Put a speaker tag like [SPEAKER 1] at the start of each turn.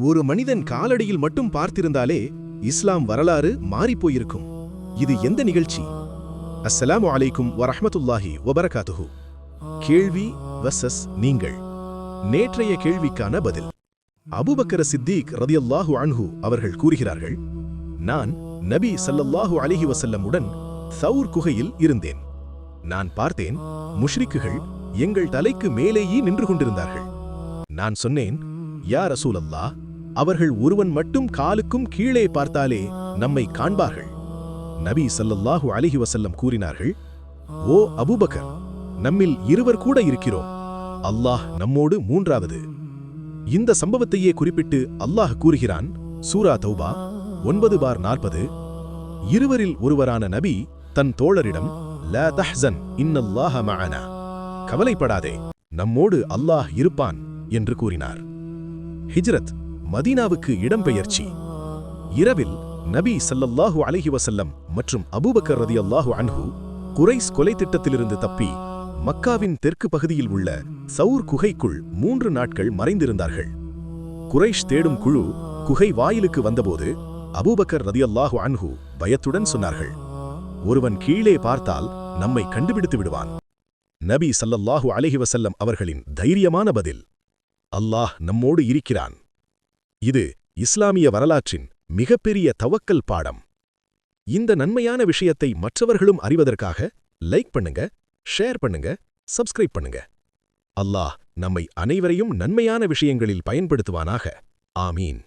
[SPEAKER 1] ஒரு மனிதன் காலடியில் மட்டும் பார்த்திருந்தாலே இஸ்லாம் வரலாறு மாறிப்போயிருக்கும். இது எந்த நிகழ்ச்சி? அஸ்ஸலாமு அலைக்கும் வரஹ்மத்துல்லாஹி வபரகாத்துஹு. கேள்வி வர்சஸ் நீங்கள். நேற்றைய கேள்விக்கான பதில். அபூபக்கர் சித்தீக் ரதியல்லாஹு அன்ஹு அவர்கள் கூறுகிறார்கள், நான் நபி ஸல்லல்லாஹு அலைஹி வஸல்லம் உடன் தௌர் குகையில் இருந்தேன். நான் பார்த்தேன், முஷ்ரிக்குகள் எங்கள் தலைக்கு மேலேயே நின்று கொண்டிருந்தார்கள். நான் சொன்னேன், யா ரசூலல்லாஹ், அவர்கள் ஒருவன் மட்டும் காலுக்கும் கீழே பார்த்தாலே நம்மை காண்பார்கள். நபி ஸல்லல்லாஹு அலைஹி வஸல்லம் கூறினார்கள், ஓ அபூபக்கர், நம்மில் இருவர் கூட இருக்கிறோம், அல்லாஹ் நம்மோடு மூன்றாவது. இந்த சம்பவத்தையே குறிப்பிட்டு அல்லாஹ் கூறுகிறான், சூரா தௌபா 9:40. இருவரில் ஒருவரான நபி தன் தோழரிடம், லா தஹ்ஸன் இன்னல்லாஹ மஅனா, கவலைப்படாதே, நம்மோடு அல்லாஹ் இருப்பான் என்று கூறினார். ஹிஜ்ரத், மதீனாவுக்கு இடம்பெயர்ச்சி. இரவில் நபி ஸல்லல்லாஹு அலைஹி வஸல்லம் மற்றும் அபூபக்கர் ரலியல்லாஹு அன்ஹு குரைஸ் கொலை திட்டத்திலிருந்து தப்பி மக்காவின் தெற்கு பகுதியில் உள்ள சௌர் குகைக்குள் 3 நாட்கள் மறைந்திருந்தார்கள். குரைஷ் தேடும் குழு குகை வாயிலுக்கு வந்தபோது அபூபக்கர் ரலியல்லாஹு அன்ஹு பயத்துடன் சொன்னார்கள், ஒருவன் கீழே பார்த்தால் நம்மை கண்டுபிடித்து விடுவான். நபி ஸல்லல்லாஹு அலைஹி வஸல்லம் அவர்களின் தைரியமான பதில், அல்லாஹ் நம்மோடு இருக்கிறான். இது இஸ்லாமிய வரலாற்றின் மிகப்பெரிய தவக்கல் பாடம். இந்த நன்மையான விஷயத்தை மற்றவர்களும் அறிவதற்காக லைக் பண்ணுங்க, ஷேர் பண்ணுங்க, சப்ஸ்கிரைப் பண்ணுங்க. அல்லாஹ் நம்மை அனைவரையும் நன்மையான விஷயங்களில் பயன்படுத்துவானாக. ஆமீன்.